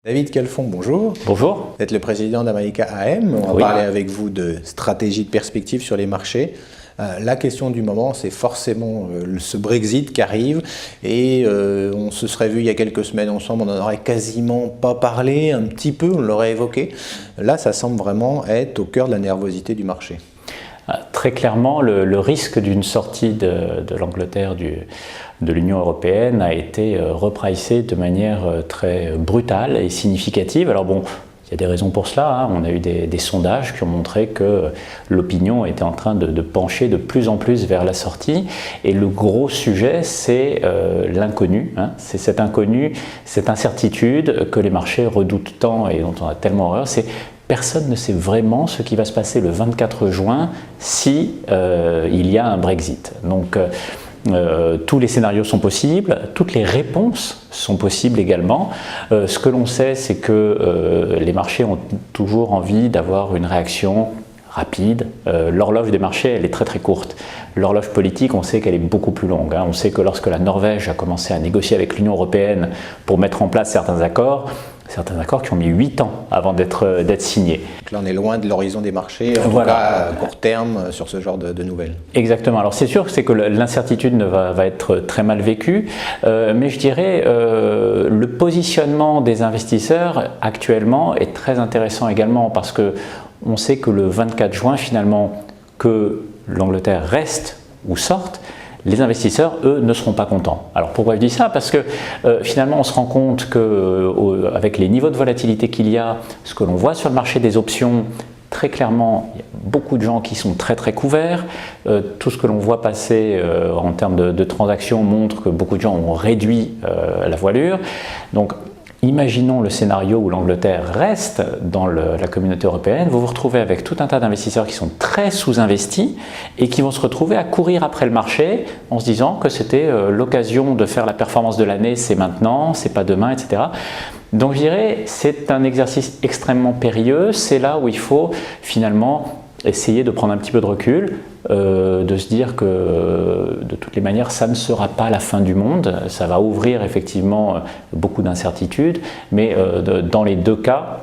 David Calfon, bonjour. Bonjour. Vous êtes le président d'America AM. On va Oui. parler avec vous de stratégie de perspective sur les marchés. La question du moment, c'est forcément ce Brexit qui arrive et on se serait vu il y a quelques semaines ensemble, on n'en aurait quasiment pas parlé, un petit peu, on l'aurait évoqué. Là, ça semble vraiment être au cœur de la nervosité du marché. Très clairement, le risque d'une sortie de l'Angleterre de l'Union européenne a été repricé de manière très brutale et significative. Alors bon, il y a des raisons pour cela, hein. On a eu des sondages qui ont montré que l'opinion était en train de pencher de plus en plus vers la sortie. Et le gros sujet, c'est l'inconnu, hein. C'est cet inconnu, cette incertitude que les marchés redoutent tant et dont on a tellement horreur. Personne ne sait vraiment ce qui va se passer le 24 juin si il y a un Brexit. Donc tous les scénarios sont possibles, toutes les réponses sont possibles également. Ce que l'on sait, c'est que les marchés ont toujours envie d'avoir une réaction rapide. L'horloge des marchés, elle est très très courte. L'horloge politique, on sait qu'elle est beaucoup plus longue, hein. On sait que lorsque la Norvège a commencé à négocier avec l'Union européenne pour mettre en place certains accords qui ont mis 8 ans avant d'être signés. Donc là, on est loin de l'horizon des marchés, en tout cas à court terme, sur ce genre de nouvelles. Exactement. Alors c'est sûr que l'incertitude va être très mal vécue, mais je dirais le positionnement des investisseurs actuellement est très intéressant également parce que on sait que le 24 juin, finalement, que l'Angleterre reste ou sorte, les investisseurs, eux, ne seront pas contents. Alors pourquoi je dis ça? Parce que finalement, on se rend compte qu'avec les niveaux de volatilité qu'il y a, ce que l'on voit sur le marché des options, très clairement, il y a beaucoup de gens qui sont très très couverts. Tout ce que l'on voit passer en termes de transactions montre que beaucoup de gens ont réduit la voilure. Donc, imaginons le scénario où l'Angleterre reste dans la communauté européenne, vous vous retrouvez avec tout un tas d'investisseurs qui sont très sous-investis et qui vont se retrouver à courir après le marché en se disant que c'était l'occasion de faire la performance de l'année, c'est maintenant, c'est pas demain, etc. Donc je dirais c'est un exercice extrêmement périlleux, c'est là où il faut finalement essayer de prendre un petit peu de recul, de se dire que de toutes les manières ça ne sera pas la fin du monde, ça va ouvrir effectivement beaucoup d'incertitudes, mais dans les deux cas,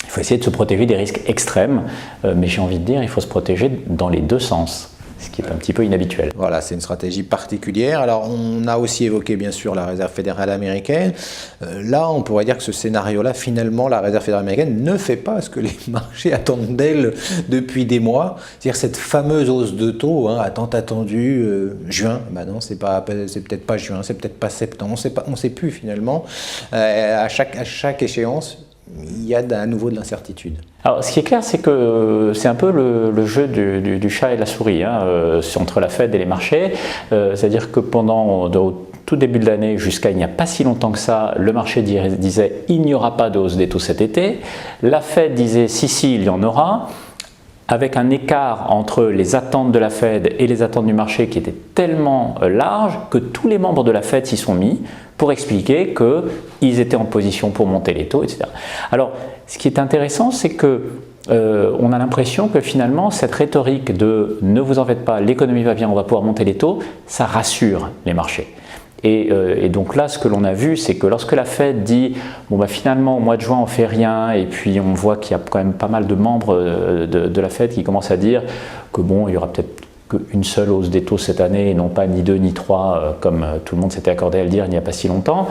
il faut essayer de se protéger des risques extrêmes, mais j'ai envie de dire il faut se protéger dans les deux sens, ce qui est un petit peu inhabituel. Voilà, c'est une stratégie particulière. Alors, on a aussi évoqué, bien sûr, la Réserve fédérale américaine. Là, on pourrait dire que ce scénario-là, finalement, la Réserve fédérale américaine ne fait pas ce que les marchés attendent d'elle depuis des mois. C'est-à-dire cette fameuse hausse de taux, hein, tant attendue, juin. Ben non, c'est peut-être pas juin, c'est peut-être pas septembre, on ne sait plus finalement. À chaque échéance, il y a à nouveau de l'incertitude. Alors, ce qui est clair, c'est que c'est un peu le jeu du chat et de la souris, hein, entre la Fed et les marchés. C'est-à-dire que au tout début de l'année, jusqu'à il n'y a pas si longtemps que ça, le marché disait il n'y aura pas de hausse des taux cet été. La Fed disait si, il y en aura, avec un écart entre les attentes de la Fed et les attentes du marché qui était tellement large que tous les membres de la Fed s'y sont mis pour expliquer qu'ils étaient en position pour monter les taux, etc. Alors, ce qui est intéressant, c'est que on a l'impression que finalement, cette rhétorique de « ne vous en faites pas, l'économie va bien, on va pouvoir monter les taux », ça rassure les marchés. Et donc là, ce que l'on a vu, c'est que lorsque la Fed dit « bon bah finalement au mois de juin on fait rien » et puis on voit qu'il y a quand même pas mal de membres de la Fed qui commencent à dire que bon, il y aura peut-être qu'une seule hausse des taux cette année et non pas ni 2 ni 3 comme tout le monde s'était accordé à le dire il n'y a pas si longtemps.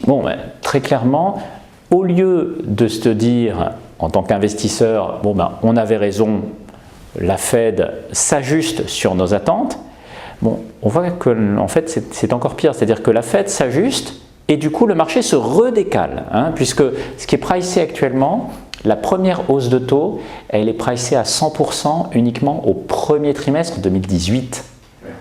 Bon, ben, très clairement, au lieu de se dire en tant qu'investisseur, bon ben on avait raison, la Fed s'ajuste sur nos attentes. Bon, on voit que en fait c'est encore pire, c'est-à-dire que la Fed s'ajuste et du coup le marché se redécale, hein, puisque ce qui est pricé actuellement, la première hausse de taux, elle est pricée à 100% uniquement au premier trimestre 2018.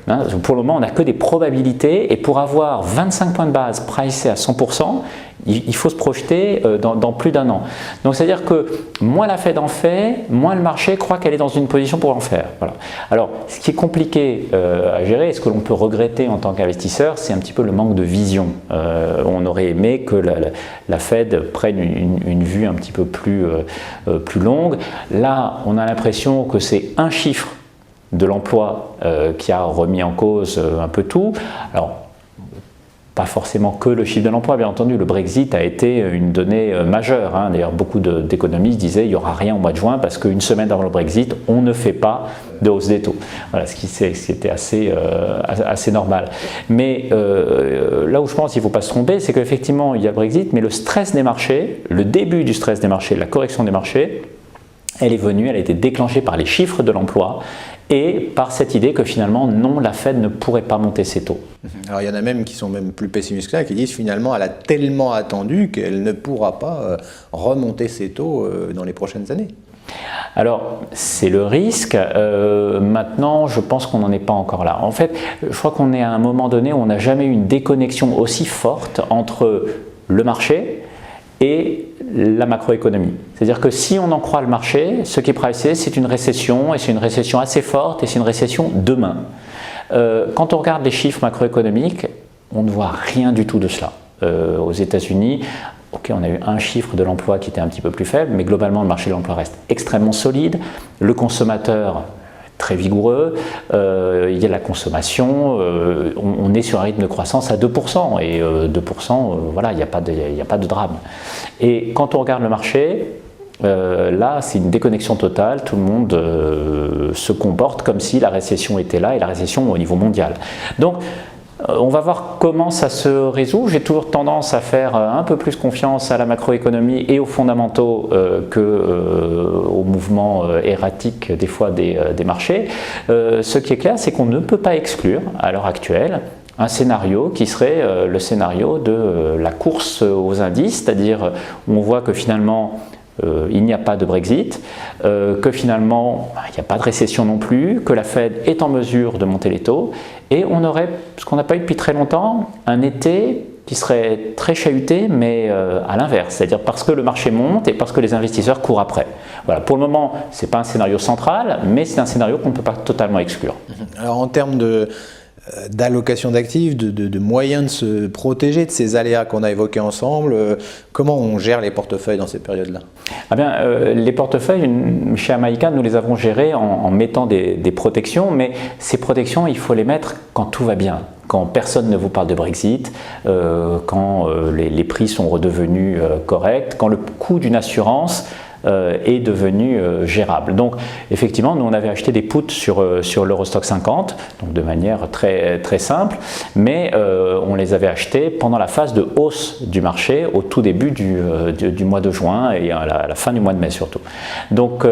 Hein, pour le moment, on n'a que des probabilités et pour avoir 25 points de base pricés à 100%, il faut se projeter dans plus d'un an. Donc c'est-à-dire que moins la Fed en fait, moins le marché croit qu'elle est dans une position pour en faire. Voilà. Alors ce qui est compliqué à gérer et ce que l'on peut regretter en tant qu'investisseur, c'est un petit peu le manque de vision. On aurait aimé que la Fed prenne une vue un petit peu plus longue. Là, on a l'impression que c'est un chiffre de l'emploi qui a remis en cause un peu tout. Alors, pas forcément que le chiffre de l'emploi, bien entendu. Le Brexit a été une donnée majeure. D'ailleurs, beaucoup d'économistes disaient qu'il n'y aura rien au mois de juin parce qu'une semaine avant le Brexit, on ne fait pas de hausse des taux. Voilà, ce qui était assez normal. Mais là où je pense qu'il ne faut pas se tromper, c'est qu'effectivement, il y a le Brexit, mais le stress des marchés, le début du stress des marchés, la correction des marchés, elle a été déclenchée par les chiffres de l'emploi et par cette idée que finalement, non, la Fed ne pourrait pas monter ses taux. Alors il y en a même qui sont même plus pessimistes que ça, qui disent finalement elle a tellement attendu qu'elle ne pourra pas remonter ses taux dans les prochaines années. Alors, c'est le risque. Maintenant, je pense qu'on n'en est pas encore là. En fait, je crois qu'on est à un moment donné où on n'a jamais eu une déconnexion aussi forte entre le marché et la macroéconomie. C'est-à-dire que si on en croit le marché, ce qui est pricé, c'est une récession, et c'est une récession assez forte, et c'est une récession demain. Quand on regarde les chiffres macroéconomiques, on ne voit rien du tout de cela. Aux États-Unis, ok, on a eu un chiffre de l'emploi qui était un petit peu plus faible, mais globalement le marché de l'emploi reste extrêmement solide. Le consommateur très vigoureux, il y a la consommation, on est sur un rythme de croissance à 2%, et 2%, voilà, il n'y a pas de drame. Et quand on regarde le marché, là c'est une déconnexion totale, tout le monde se comporte comme si la récession était là, et la récession au niveau mondial. Donc on va voir comment ça se résout. J'ai toujours tendance à faire un peu plus confiance à la macroéconomie et aux fondamentaux qu'aux mouvements erratiques des fois des marchés. Ce qui est clair, c'est qu'on ne peut pas exclure à l'heure actuelle un scénario qui serait le scénario de la course aux indices, c'est-à-dire où on voit que finalement il n'y a pas de Brexit, que finalement il n'y a pas de récession non plus, que la Fed est en mesure de monter les taux, et on aurait, ce qu'on n'a pas eu depuis très longtemps, un été qui serait très chahuté, mais à l'inverse, c'est-à-dire parce que le marché monte et parce que les investisseurs courent après. Voilà, pour le moment, ce n'est pas un scénario central, mais c'est un scénario qu'on ne peut pas totalement exclure. Alors en termes d'allocation d'actifs, de moyens de se protéger de ces aléas qu'on a évoqués ensemble, comment on gère les portefeuilles dans ces périodes-là? Ah bien, les portefeuilles, chez Amaïca, nous les avons gérés en mettant des protections, mais ces protections, il faut les mettre quand tout va bien. Quand personne ne vous parle de Brexit, quand les prix sont redevenus corrects, quand le coût d'une assurance est devenu gérable. Donc effectivement, nous on avait acheté des puts sur l'Eurostoxx 50, donc de manière très, très simple, mais on les avait achetés pendant la phase de hausse du marché, au tout début du mois de juin et à la fin du mois de mai surtout. Donc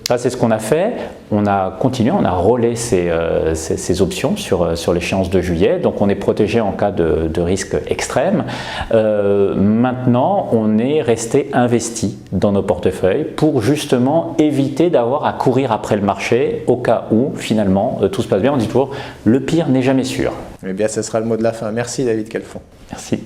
ça c'est ce qu'on a fait. On a continué, on a rollé ces options sur l'échéance de juillet, donc on est protégé en cas de risque extrême. Maintenant, on est resté investi dans nos portefeuilles pour justement éviter d'avoir à courir après le marché au cas où finalement tout se passe bien. On dit toujours, le pire n'est jamais sûr. Eh bien, ce sera le mot de la fin. Merci David Calfon. Merci.